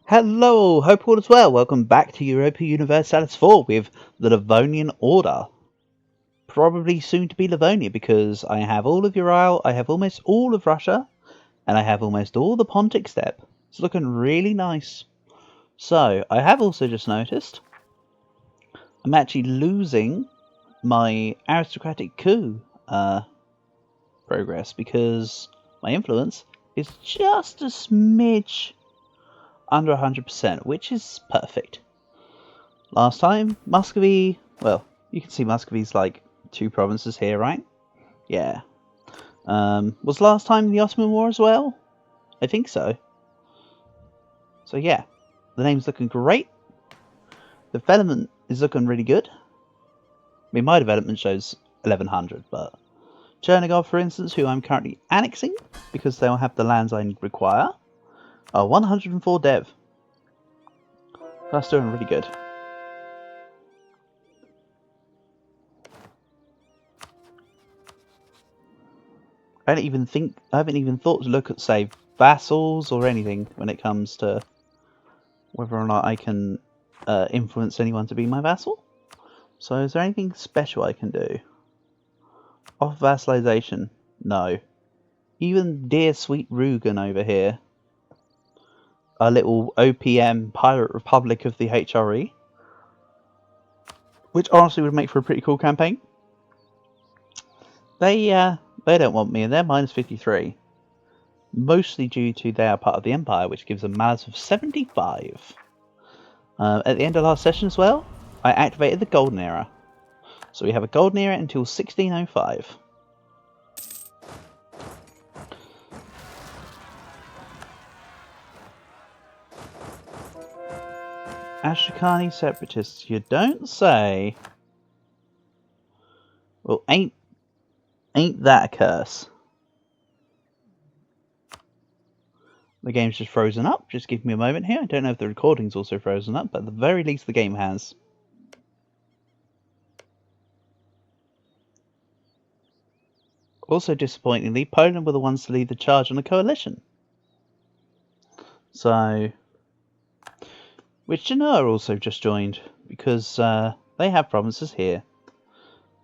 Hello, hope all is well. Welcome back to Europa Universalis 4 with the Livonian Order. Probably soon to be Livonia because I have all of Ural, I have almost all of Russia, and I have almost all the Pontic Steppe. It's looking really nice. So, I have also just noticed I'm actually losing my aristocratic coup progress because my influence is just a smidge under 100%, which is perfect. Last time, Muscovy, well, you can see Muscovy's like 2 provinces here, right? Yeah. Was last time the Ottoman War as well? I think so. So yeah, the name's looking great. The development is looking really good. I mean, my development shows 1100, but Chernigov, for instance, who I'm currently annexing because they'll have the lands I require, are 104 dev. That's doing really good. I haven't even thought to look at, say, vassals or anything when it comes to whether or not I can influence anyone to be my vassal. So is there anything special I can do? Off vassalization? No. Even dear sweet Rugen over here, a little OPM Pirate Republic of the HRE, which honestly would make for a pretty cool campaign. They don't want me, and they're minus 53. Mostly due to they are part of the Empire, which gives them malus of 75. At the end of last session as well, I activated the Golden Era. So we have a Golden Era until 1605. Ashokani Separatists, you don't say. Well, ain't that a curse? The game's just frozen up. Just give me a moment here. I don't know if the recording's also frozen up, but at the very least the game has. Also, disappointingly, Poland were the ones to lead the charge on the coalition. So, which Genoa also just joined, because they have provinces here.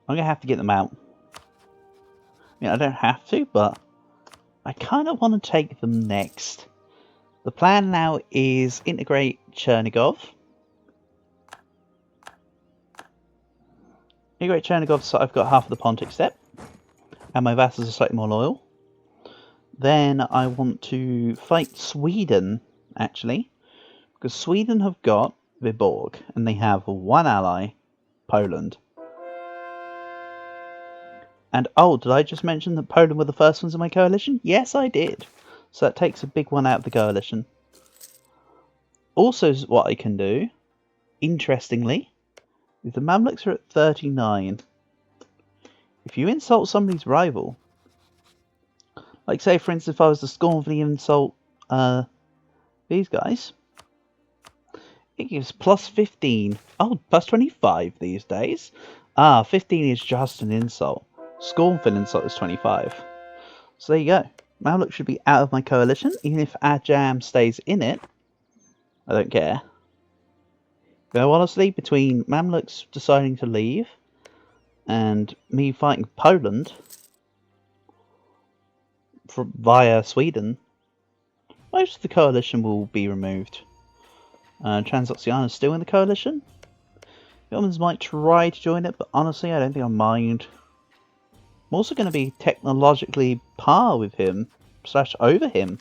I'm going to have to get them out. I mean, I don't have to, but I kind of want to take them next. The plan now is integrate Chernigov. Integrate Chernigov so I've got half of the Pontic Steppe. And my vassals are slightly more loyal. Then I want to fight Sweden, actually. Because Sweden have got Viborg, and they have one ally, Poland. And oh, did I just mention that Poland were the first ones in my coalition? Yes, I did. So that takes a big one out of the coalition. Also, what I can do, interestingly, is the Mamluks are at 39. If you insult somebody's rival, like say for instance if I was to scornfully insult these guys, it gives plus 15. Oh, plus 25 these days. 15 is just an insult. Scornful insult is 25. So there you go. Mamluk should be out of my coalition, even if Ajam stays in it. I don't care. Though honestly, between Mamluks deciding to leave and me fighting Poland via Sweden, most of the coalition will be removed. Transoxiana is still in the coalition. The Ottomans might try to join it, but honestly I don't think I mind. I'm also going to be technologically par with him, / over him,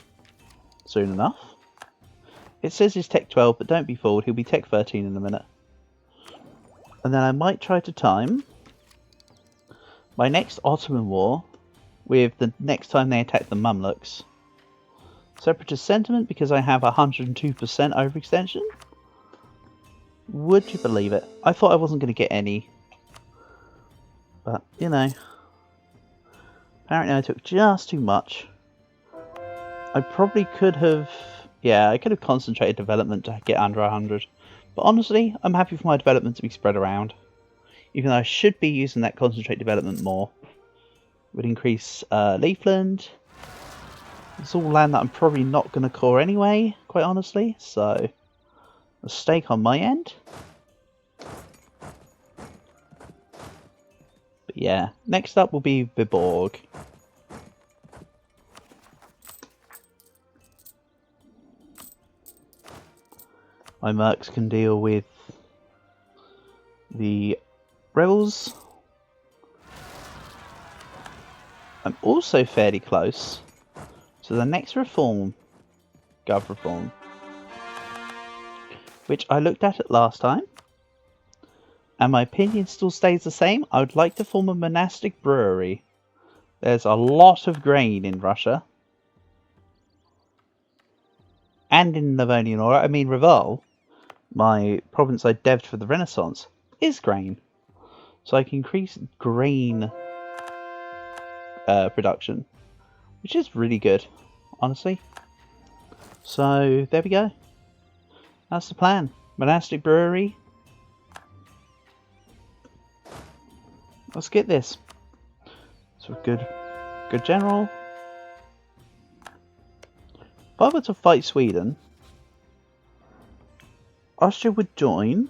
soon enough. It says he's Tech 12, but don't be fooled, he'll be Tech 13 in a minute. And then I might try to time my next Ottoman War with the next time they attack the Mamluks. Separatist sentiment, because I have 102% overextension. Would you believe it? I thought I wasn't going to get any. But, you know. Apparently I took just too much. I probably could have... Yeah, I could have concentrated development to get under 100. But honestly, I'm happy for my development to be spread around. Even though I should be using that concentrate development more. Would increase Leafland. It's all land that I'm probably not going to core anyway, quite honestly, so a mistake on my end. But yeah, next up will be Viborg. My mercs can deal with the rebels. I'm also fairly close to the next reform, Gov reform, which I looked at it last time, and my opinion still stays the same. I would like to form a monastic brewery. There's a lot of grain in Russia. And in Livonian Order, I mean Reval, my province I devved for the Renaissance, is grain. So I can increase grain production, which is really good, honestly. So there we go. That's the plan. Monastic brewery. Let's get this. So good general. If I were to fight Sweden, Austria would join,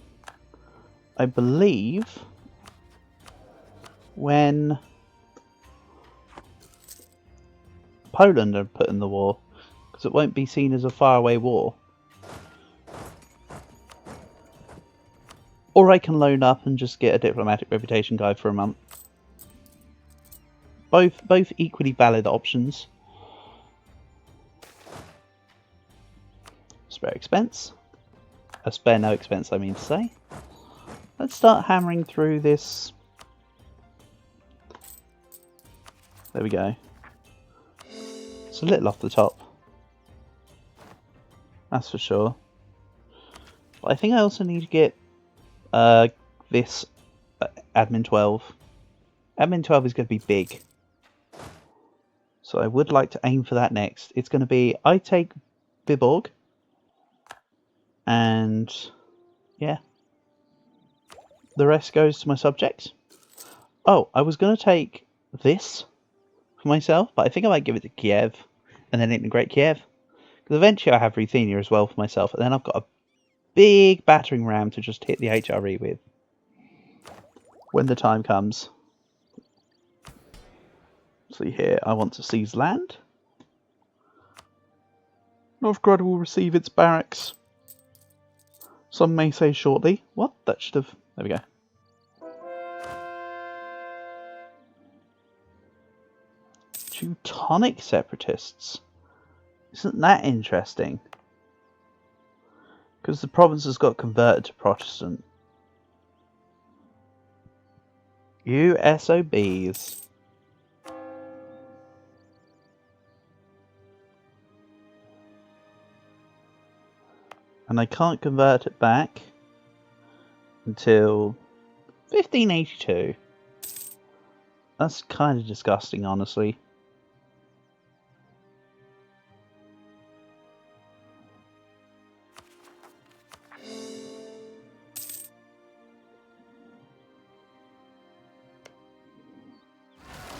I believe, when Poland are put in the war, because it won't be seen as a faraway war. Or I can loan up and just get a diplomatic reputation guide for a month. Both equally valid options. Spare expense. A spare no expense, I mean to say. Let's start hammering through this. There we go. It's a little off the top. That's for sure. But I think I also need to get this admin 12. Admin 12 is going to be big. So I would like to aim for that next. It's going to be, I take Viborg. And yeah. The rest goes to my subjects. Oh, I was going to take this for myself, but I think I might give it to Kiev and then integrate Kiev. Because eventually I have Ruthenia as well for myself, and then I've got a big battering ram to just hit the HRE with when the time comes. See here, I want to seize land. Novgorod will receive its barracks. Some may say shortly. What? That should have... There we go. Teutonic separatists. Isn't that interesting? Because the provinces got converted to Protestant. You SOBs. And I can't convert it back until 1582. That's kind of disgusting, honestly.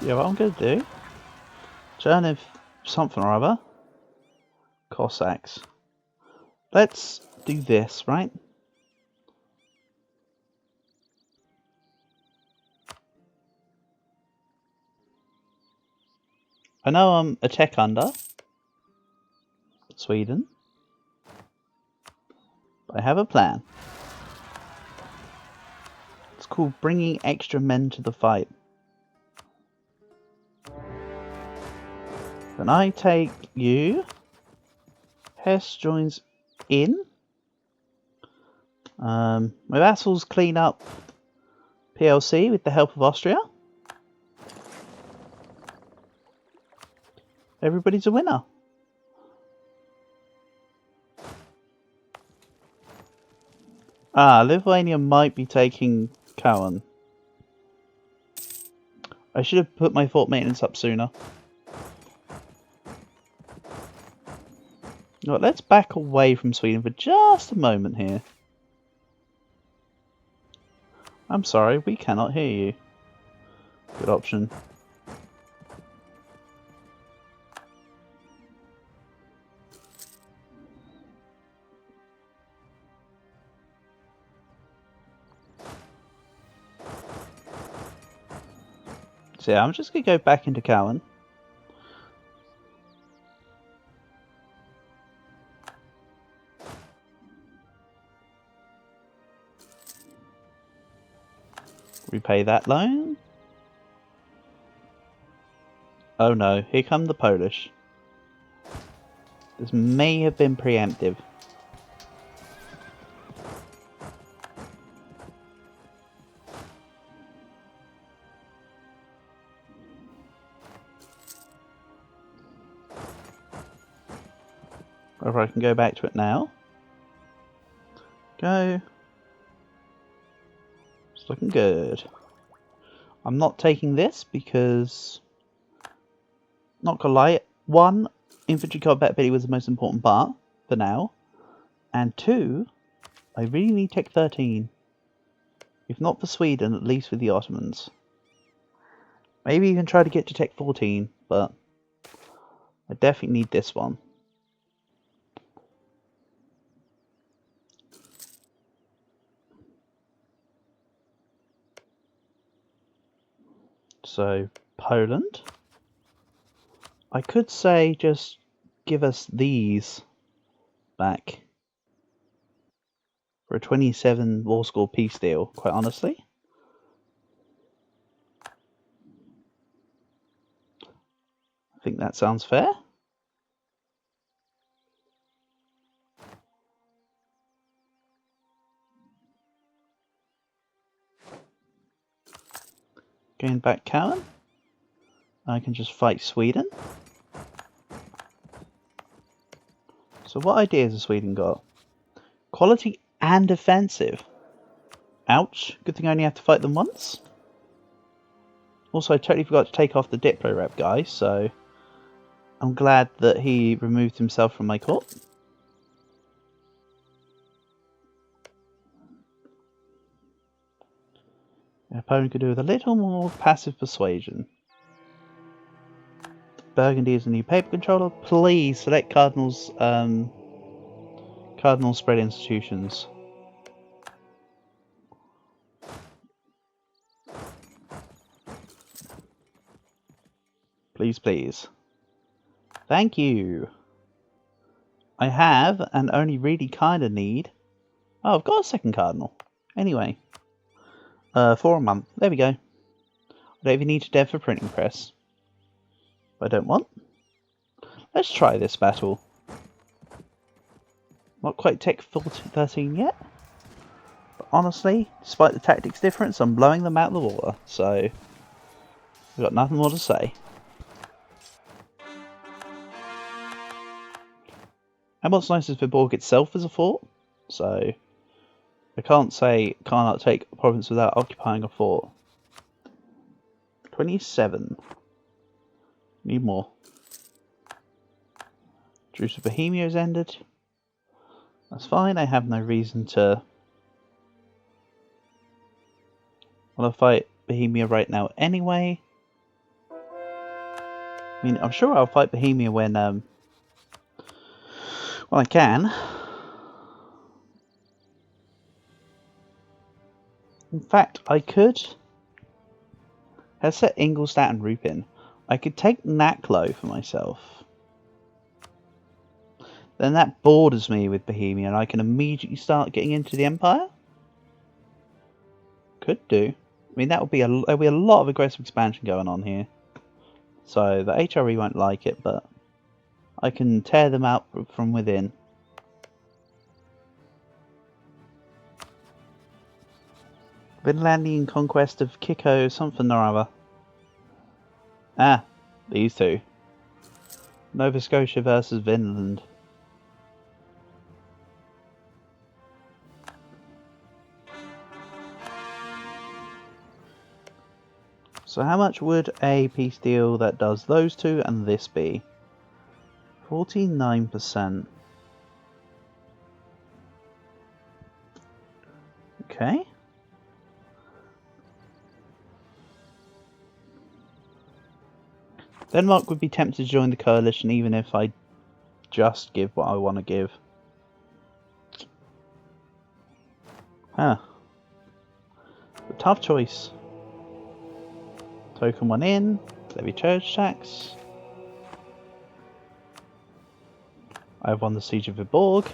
Yeah, what I'm going to do, turn if something or other, Cossacks. Let's do this, right? I know I'm a tech under Sweden, but I have a plan. It's called bringing extra men to the fight. When I take you, Hess joins in. My vassals clean up PLC with the help of Austria. Everybody's a winner. Ah, Lithuania might be taking Cowan. I should have put my fort maintenance up sooner. Right, let's back away from Sweden for just a moment here. I'm sorry, we cannot hear you. Good option. So yeah, I'm just going to go back into Cowan. Repay that loan. Oh no, here come the Polish. This may have been preemptive. Whether I can go back to it now. Go. It's looking good. I'm not taking this because, not gonna lie, one, infantry combat ability was the most important part for now, and two, I really need Tech 13. If not for Sweden, at least with the Ottomans. Maybe even try to get to Tech 14, but I definitely need this one. So, Poland. I could say just give us these back for a 27 war score peace deal, quite honestly. I think that sounds fair. Going back Cowan. I can just fight Sweden. So what ideas has Sweden got? Quality and offensive. Ouch. Good thing I only have to fight them once. Also, I totally forgot to take off the Diplo rep guy, so I'm glad that he removed himself from my court. The opponent could do with a little more passive persuasion. Burgundy is a new paper controller. Please select Cardinals Cardinal spread institutions. Please, please. Thank you. I have, and only really kind of need... Oh, I've got a second Cardinal. Anyway. For a month. There we go. I don't even need to dev for printing press. I don't want. Let's try this battle. Not quite Tech 13 yet. But honestly, despite the tactics difference, I'm blowing them out of the water. So, I've got nothing more to say. And what's nice is Viborg itself is a fort. So, I can't say cannot take a province without occupying a fort. 27. Need more. Truce of Bohemia has ended. That's fine, I have no reason to want to fight Bohemia right now anyway. I mean, I'm sure I'll fight Bohemia when I can. In fact, I could... Let's set Ingolstadt and Rupin. I could take Naklo for myself. Then that borders me with Bohemia and I can immediately start getting into the Empire? Could do. I mean, there'll be a lot of aggressive expansion going on here. So the HRE won't like it, but I can tear them out from within. Vinlandian conquest of Kiko something or other. Ah, these two. Nova Scotia versus Vinland. So how much would a peace deal that does those two and this be? 49%. Okay. Denmark would be tempted to join the coalition even if I just give what I want to give. Huh. A tough choice. Token 1 in. Levy church tax. I've won the Siege of Viborg.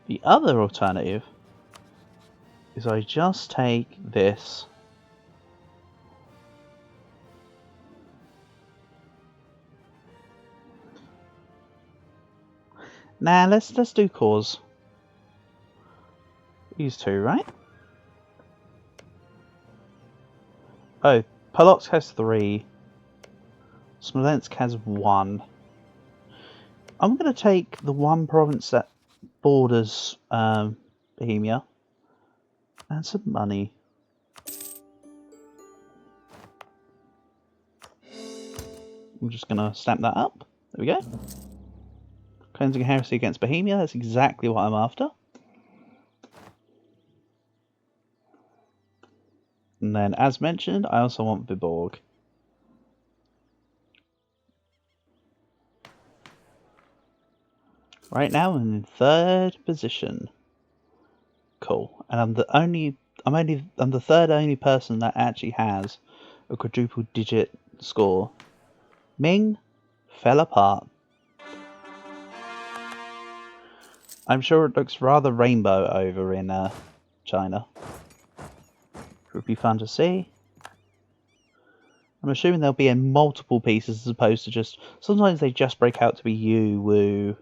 The other alternative is I just take this. Nah, let's do cause. These two, right? Oh, Polotsk has 3. Smolensk has 1. I'm going to take the one province that borders Bohemia and some money. I'm just going to stamp that up. There we go. Cleansing heresy against Bohemia. That's exactly what I'm after. And then, as mentioned, I also want Viborg. Right now, I'm in 3rd position. Cool. And I'm the third only person that actually has a quadruple digit score. Ming fell apart. I'm sure it looks rather rainbow over in China. It would be fun to see. I'm assuming they'll be in multiple pieces as opposed to just... Sometimes they just break out to be Yu, Wu,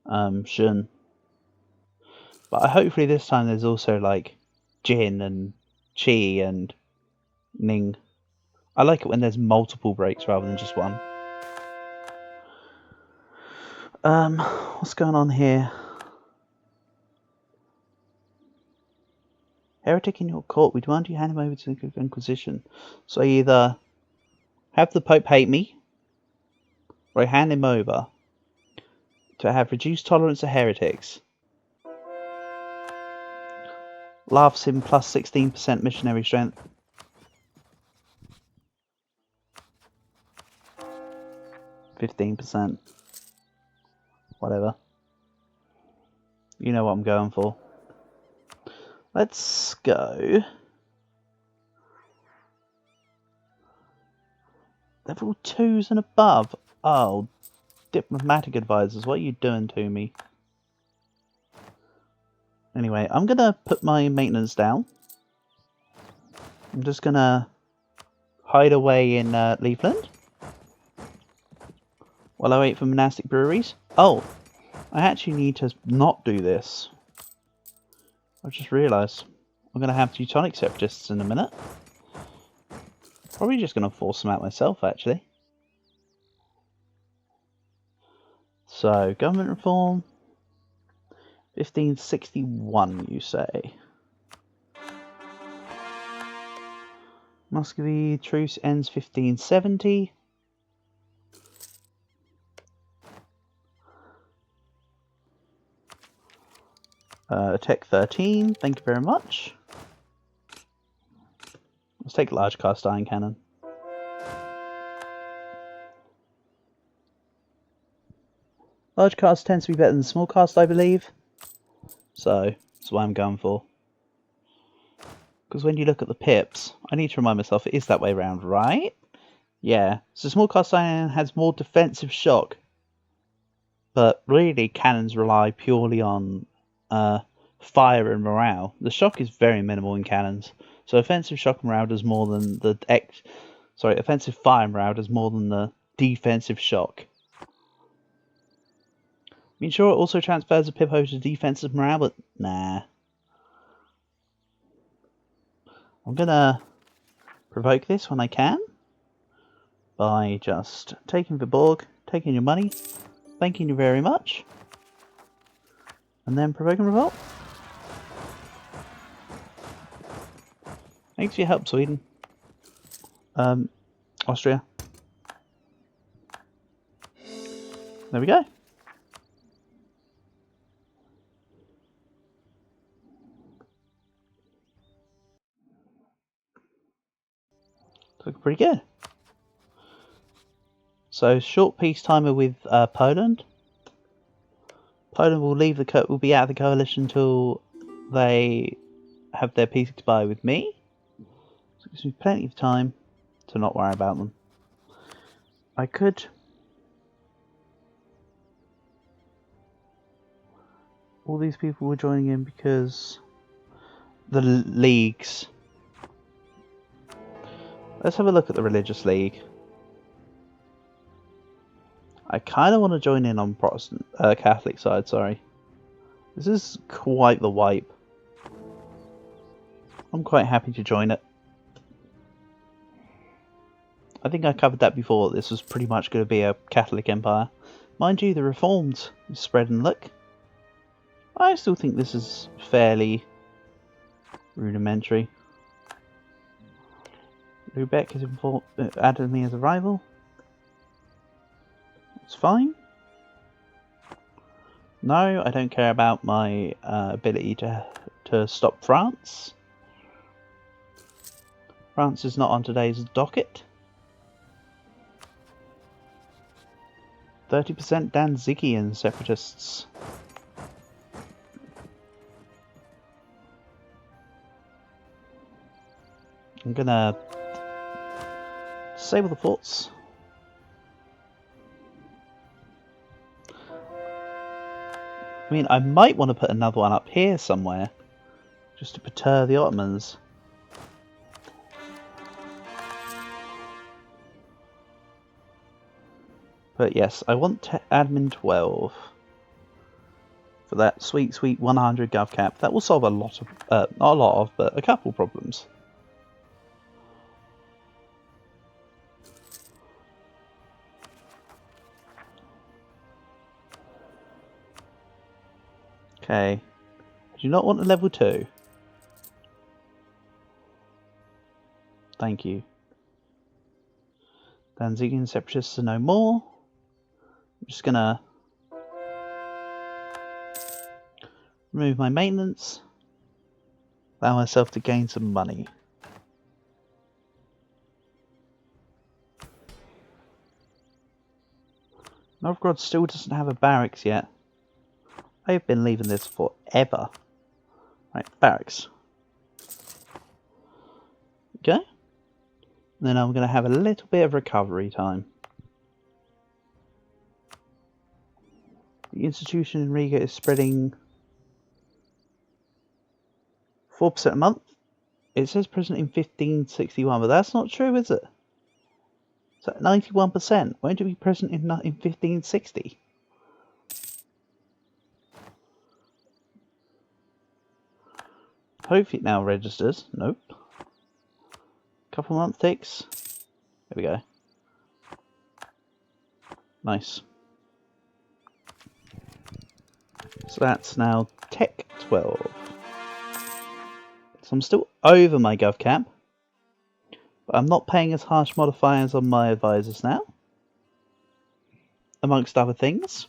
Shun. But hopefully this time there's also like Jin and Qi and Ning. I like it when there's multiple breaks rather than just one. What's going on here? Heretic in your court, we demand you hand him over to the Inquisition. So I either have the Pope hate me, or I hand him over to have reduced tolerance to heretics. Laughs him plus 16% missionary strength. %. Whatever. You know what I'm going for. Let's go. Level 2s and above. Oh, diplomatic advisors, what are you doing to me? Anyway, I'm gonna put my maintenance down. I'm just gonna hide away in Leafland while I wait for monastic breweries. Oh, I actually need to not do this. I just realised I'm gonna have Teutonic separatists in a minute. Probably just gonna force them out myself, actually. So, government reform. 1561, you say? Muscovy truce ends 1570. Tech 13, thank you very much. Let's take large cast iron cannon. Large cast tends to be better than small cast, I believe. So, that's what I'm going for. Because when you look at the pips, I need to remind myself it is that way around, right? Yeah, so small cast iron has more defensive shock. But really, cannons rely purely on fire and morale. The shock is very minimal in cannons. So offensive shock and morale does more than the offensive fire and morale does more than the defensive shock. I mean, sure, it also transfers a pip over to defensive morale, but nah. I'm gonna provoke this when I can by just taking Viborg, taking your money, thanking you very much, and then provoking revolt. Thanks for your help, Sweden. Austria. There we go. Looking pretty good. So short peace timer with Poland. Poland will leave will be out of the coalition until they have their peace goodbye with me. So it gives me plenty of time to not worry about them. I could... All these people were joining in because the leagues. Let's have a look at the religious league. I kind of want to join in on Protestant, Catholic side. Sorry, this is quite the wipe. I'm quite happy to join it. I think I covered that before. This was pretty much going to be a Catholic empire. Mind you, the Reformed is spreading. Look, I still think this is fairly rudimentary. Lubeck has added me as a rival. It's fine. No, I don't care about my ability to stop France. France is not on today's docket. 30% Danzigian separatists. I'm gonna disable the forts. I mean, I might want to put another one up here somewhere, just to perturb the Ottomans. But yes, I want admin 12 for that sweet, sweet 100 gov cap. That will solve a lot of, not a lot of, but a couple problems. Okay. Do you not want a level 2? Thank you. Danzigian separatists are no more. I'm just gonna remove my maintenance. Allow myself to gain some money. Novgorod still doesn't have a barracks yet. I've been leaving this forever. Right, barracks. Okay. And then I'm going to have a little bit of recovery time. The institution in Riga is spreading 4% a month. It says present in 1561, but that's not true, is it? So 91%. Won't it be present in 1560? Hopefully it now registers. Nope. Couple month ticks. There we go. Nice. So that's now Tech 12. So I'm still over my gov cap. But I'm not paying as harsh modifiers on my advisors now. Amongst other things.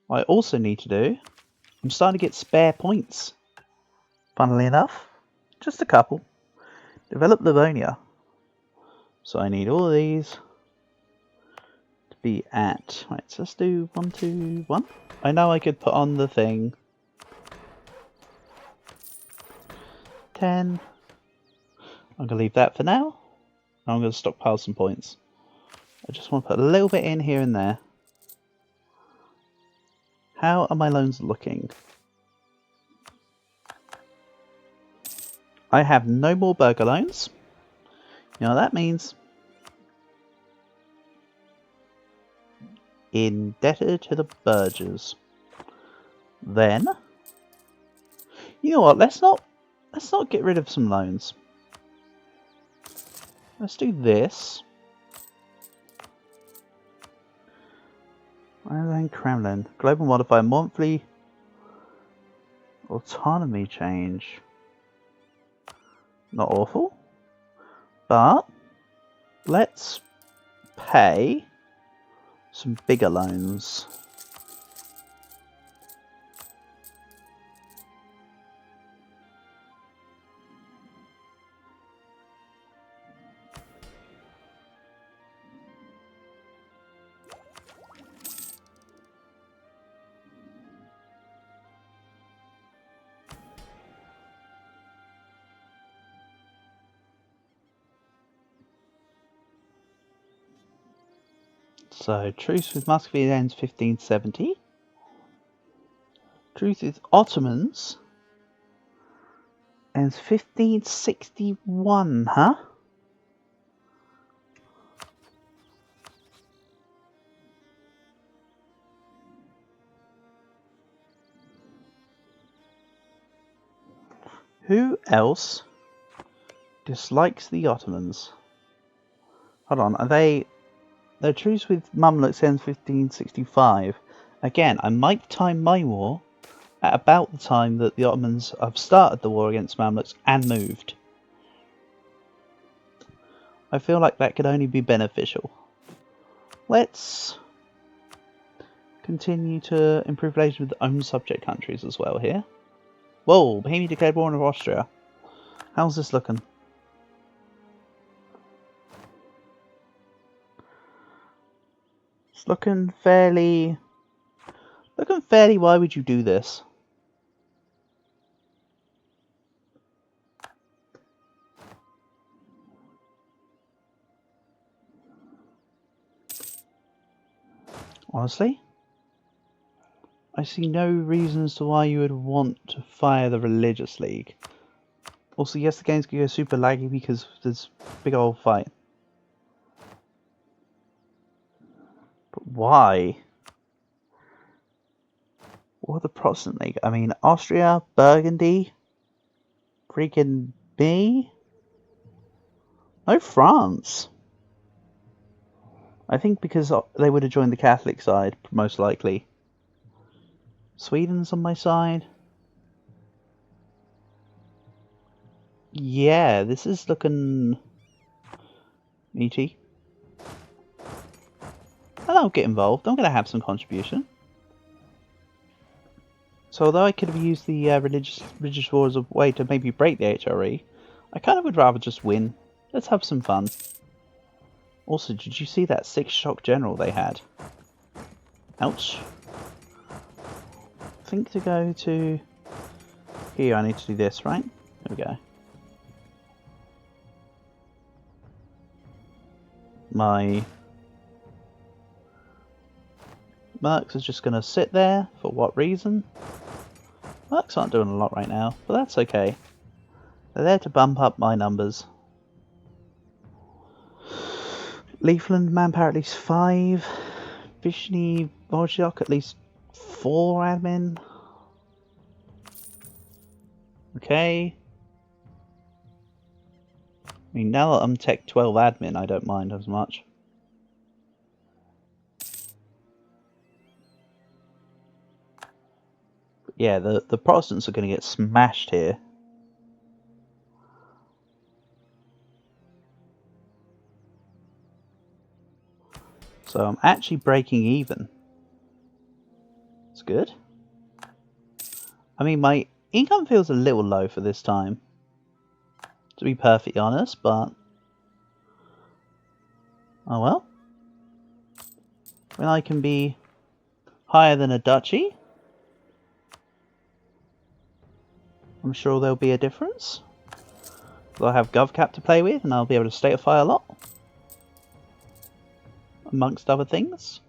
What I also need to do, I'm starting to get spare points. Funnily enough, just a couple. Develop Livonia. So I need all of these to be at... Right, so let's do 1, 2, 1. I know I could put on the thing. 10. I'm going to leave that for now. I'm going to stockpile some points. I just want to put a little bit in here and there. How are my loans looking? I have no more burger loans. You know what that means? Indebted to the burghers. Then, you know what? Let's not get rid of some loans. Let's do this. Ireland Kremlin. Global modifier monthly autonomy change. Not awful. But let's pay some bigger loans. So, truce with Muscovy ends 1570. Truce with Ottomans ends 1561, huh? Who else dislikes the Ottomans? Hold on, are they... The truce with Mamluks ends 1565. Again, I might time my war at about the time that the Ottomans have started the war against Mamluks and moved. I feel like that could only be beneficial. Let's continue to improve relations with own subject countries as well here. Whoa, Bohemia declared war on Austria. How's this looking? It's looking fairly... why would you do this? Honestly, I see no reason as to why you would want to fire the Religious League. Also, yes, the game's going to go super laggy because there's a big old fight. But why? What the Protestant League? I mean, Austria, Burgundy, freaking me? No France. I think because they would have joined the Catholic side, most likely. Sweden's on my side. Yeah, this is looking meaty. And I'll get involved. I'm going to have some contribution. So although I could have used the religious war as a way to maybe break the HRE, I kind of would rather just win. Let's have some fun. Also, did you see that 6 shock general they had? Ouch. I think to go to... Here, I need to do this, right? There we go. My Mercs is just going to sit there. For what reason? Mercs aren't doing a lot right now, but that's okay. They're there to bump up my numbers. Leafland manpower at least 5. Vishny Volchok at least 4 admin. Okay. I mean, now that I'm Tech 12 admin, I don't mind as much. But yeah, the Protestants are going to get smashed here. So I'm actually breaking even. It's good. I mean, my income feels a little low for this time, to be perfectly honest, but... Oh well. When I can be higher than a duchy, I'm sure there'll be a difference. I'll have GovCap to play with, and I'll be able to statify a lot. Amongst other things.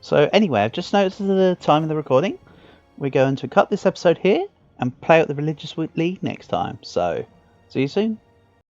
So anyway, I've just noticed the time of the recording. We're going to cut this episode here and play out the Religious League next time. So, see you soon.